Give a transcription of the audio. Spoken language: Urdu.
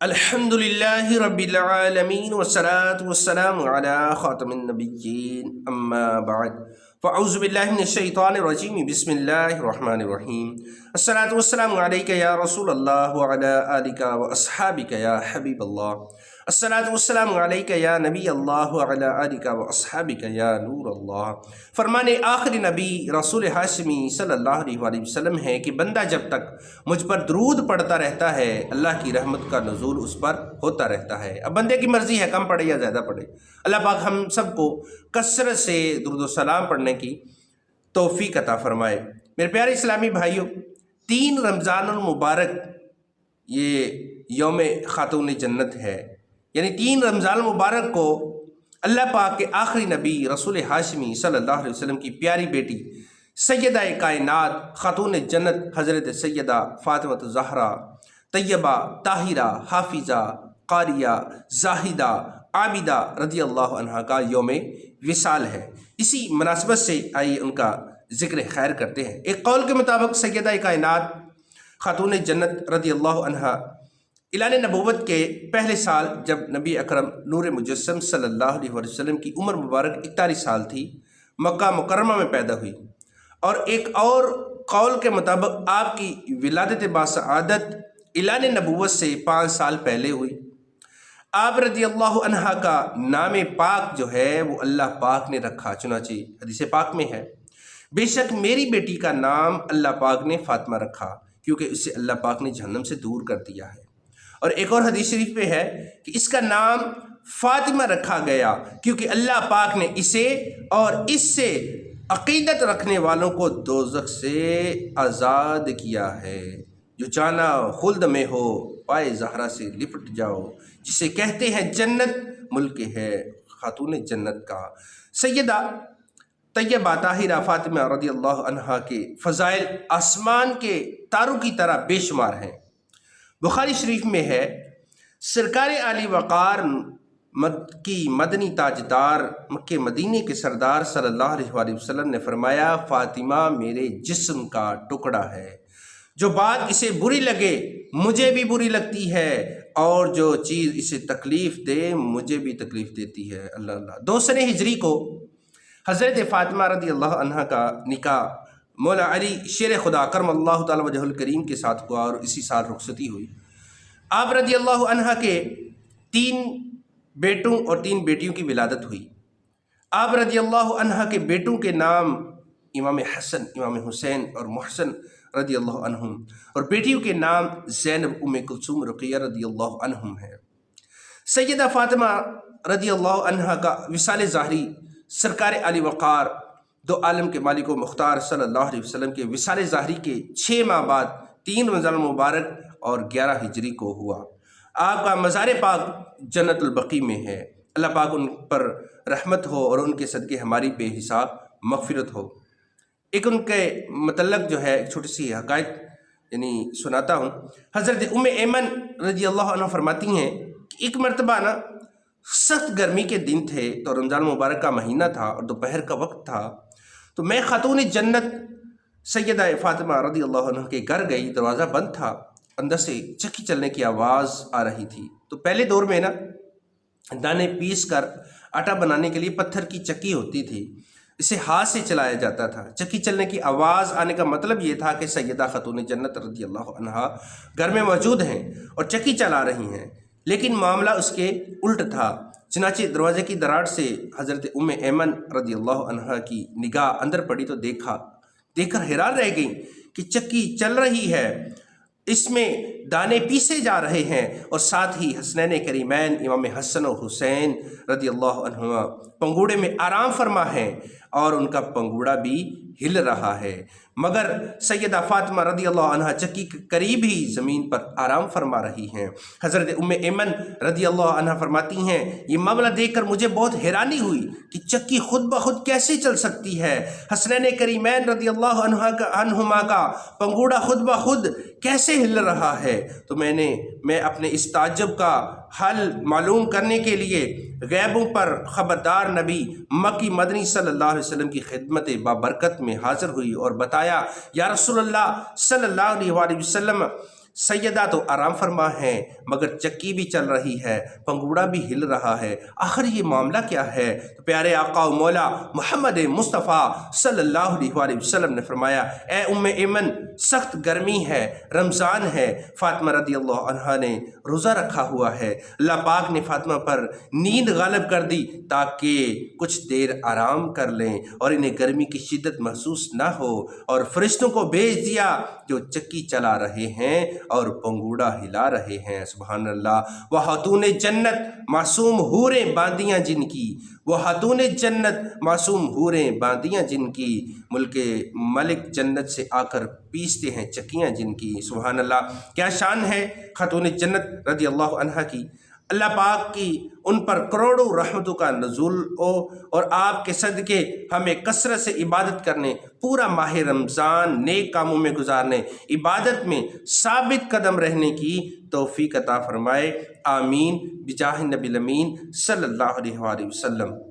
الحمد لله رب العالمين والصلاة والسلام على خاتم النبيين أما بعد فأعوذ بالله من الشيطان الرجيم بسم الله الرحمن الرحيم الصلاة والسلام عليك يا رسول الله وعلى آلك وأصحابك يا حبيب الله الصلاة والسلام علیک یا نبی اللہ وعلی آلک واصحابک یا نور اللہ۔ فرمان آخری نبی رسول ہاشمی صلی اللہ علیہ وآلہ وسلم ہے کہ بندہ جب تک مجھ پر درود پڑھتا رہتا ہے اللہ کی رحمت کا نزول اس پر ہوتا رہتا ہے۔ اب بندے کی مرضی ہے کم پڑھے یا زیادہ پڑھے۔ اللہ پاک ہم سب کو کثرت سے درود و سلام پڑھنے کی توفیق عطا فرمائے۔ میرے پیارے اسلامی بھائیوں، 3 رمضان المبارک یہ یوم خاتون جنت ہے، یعنی 3 رمضان المبارک کو اللہ پاک کے آخری نبی رسول ہاشمی صلی اللہ علیہ وسلم کی پیاری بیٹی سیدہ کائنات خاتون جنت حضرت سیدہ فاطمہ الزہرا طیبہ طاہرہ حافظہ قاریہ زاہدہ عابدہ رضی اللہ عنہا کا یوم وصال ہے۔ اسی مناسبت سے آئیے ان کا ذکر خیر کرتے ہیں۔ ایک قول کے مطابق سیدہ کائنات خاتون جنت رضی اللہ عنہا اعلان نبوت کے پہلے سال جب نبی اکرم نور مجسم صلی اللہ علیہ وسلم کی عمر مبارک 41 سال تھی، مکہ مکرمہ میں پیدا ہوئی، اور ایک اور قول کے مطابق آپ کی ولادت باسعادت اعلان نبوت سے 5 سال پہلے ہوئی۔ آپ رضی اللہ عنہا کا نام پاک جو ہے وہ اللہ پاک نے رکھا، چنانچہ حدیث پاک میں ہے، بے شک میری بیٹی کا نام اللہ پاک نے فاطمہ رکھا کیونکہ اسے اللہ پاک نے جہنم سے دور کر دیا ہے۔ اور ایک اور حدیث شریف پہ ہے کہ اس کا نام فاطمہ رکھا گیا کیونکہ اللہ پاک نے اسے اور اس سے عقیدت رکھنے والوں کو دوزخ سے آزاد کیا ہے۔ جو جانا خلد میں ہو پائے زہرا سے لپٹ جاؤ، جسے کہتے ہیں جنت ملک ہے خاتون جنت کا۔ سیدہ طیبہ طاہرہ فاطمہ رضی اللہ عنہا کے فضائل آسمان کے تاروں کی طرح بے شمار ہیں۔ بخاری شریف میں ہے، سرکار عالی وقار کی مدنی تاجدار مکہ مدینے کے سردار صلی اللہ علیہ وآلہ وسلم نے فرمایا، فاطمہ میرے جسم کا ٹکڑا ہے، جو بات اسے بری لگے مجھے بھی بری لگتی ہے، اور جو چیز اسے تکلیف دے مجھے بھی تکلیف دیتی ہے۔ اللہ اللہ۔ 2 سنہ ہجری کو حضرت فاطمہ رضی اللہ عنہا کا نکاح مولا علی شیر خدا کرم اللہ تعالی وجہ الکریم کے ساتھ ہوا، اور اسی سال رخصتی ہوئی۔ آپ رضی اللہ عنہا کے 3 بیٹوں اور 3 بیٹیوں کی ولادت ہوئی۔ آپ رضی اللہ عنہا کے بیٹوں کے نام امام حسن، امام حسین اور محسن رضی اللہ عنہم، اور بیٹیوں کے نام زینب، ام کلثوم، رقیہ رضی اللہ عنہم ہیں۔ سیدہ فاطمہ رضی اللہ عنہا کا وصال ظاہری سرکار علی وقار دو عالم کے مالک و مختار صلی اللہ علیہ وسلم کے وصال ظاہری کے 6 ماہ بعد 3 رمضان المبارک اور 11 ہجری کو ہوا۔ آپ کا مزار پاک جنت البقیع میں ہے۔ اللہ پاک ان پر رحمت ہو اور ان کے صدقے ہماری بے حساب مغفرت ہو۔ ایک ان کے متعلق جو ہے ایک چھوٹی سی حقائق سناتا ہوں۔ حضرت ام ایمن رضی اللہ عنہ فرماتی ہیں کہ ایک مرتبہ سخت گرمی کے دن تھے، تو رمضان مبارک کا مہینہ تھا اور دوپہر کا وقت تھا، تو میں خاتون جنت سیدہ فاطمہ رضی اللہ عنہ کے گھر گئی۔ دروازہ بند تھا، اندر سے چکی چلنے کی آواز آ رہی تھی۔ تو پہلے دور میں دانے پیس کر آٹا بنانے کے لیے پتھر کی چکی ہوتی تھی، اسے ہاتھ سے چلایا جاتا تھا۔ چکی چلنے کی آواز آنے کا مطلب یہ تھا کہ سیدہ خاتون جنت رضی اللہ عنہا گھر میں موجود ہیں اور چکی چلا رہی ہیں، لیکن معاملہ اس کے الٹ تھا۔ چنانچہ دروازے کی دراڑ سے حضرت ام ایمن رضی اللہ عنہا کی نگاہ اندر پڑی تو دیکھ کر حیران رہ گئیں کہ چکی چل رہی ہے، اس میں دانے پیسے جا رہے ہیں، اور ساتھ ہی حسنین کریمین امام حسن و حسین رضی اللہ عنہما پنگوڑے میں آرام فرما ہیں، اور ان کا پنگوڑا بھی ہل رہا ہے، مگر سیدہ فاطمہ رضی اللہ عنہا چکی کے قریب ہی زمین پر آرام فرما رہی ہیں۔ حضرت ام ایمن رضی اللہ عنہا فرماتی ہیں، یہ معاملہ دیکھ کر مجھے بہت حیرانی ہوئی کہ چکی خود بخود کیسے چل سکتی ہے، حسنین کریمین رضی اللہ عنہما کا پنگوڑا خود بخود کیسے ہل رہا ہے۔ تو میں اپنے اس تعجب کا حل معلوم کرنے کے لیے غیبوں پر خبردار نبی مکی مدنی صلی اللہ علیہ وسلم کی خدمت بابرکت میں حاضر ہوئی اور بتایا، یا رسول اللہ صلی اللہ علیہ وآلہ وسلم، سیدہ تو آرام فرما ہیں مگر چکی بھی چل رہی ہے، پنگوڑا بھی ہل رہا ہے، آخر یہ معاملہ کیا ہے؟ تو پیارے آقا و مولا محمد مصطفیٰ صلی اللہ علیہ وسلم نے فرمایا، اے ام ایمن، سخت گرمی ہے، رمضان ہے، فاطمہ رضی اللہ عنہا نے روزہ رکھا ہوا ہے، اللہ پاک نے فاطمہ پر نیند غالب کر دی تاکہ کچھ دیر آرام کر لیں اور انہیں گرمی کی شدت محسوس نہ ہو، اور فرشتوں کو بھیج دیا جو چکی چلا رہے ہیں اور پنگوڑا ہلا رہے ہیں۔ سبحان اللہ۔ وہ خاتون جنت معصوم حوریں باندیاں جن کی، وہ خاتون جنت معصوم حوریں باندیاں جن کی، ملک جنت سے آ کر پیستے ہیں چکیاں جن کی۔ سبحان اللہ۔ کیا شان ہے خاتون جنت رضی اللہ عنہا کی۔ اللہ پاک کی ان پر کروڑوں رحمتوں کا نزول ہو، اور آپ کے صدقے ہمیں کثرت سے عبادت کرنے، پورا ماہ رمضان نیک کاموں میں گزارنے، عبادت میں ثابت قدم رہنے کی توفیق عطا فرمائے۔ آمین بجاہ النبی الامین صلی اللہ علیہ وسلم۔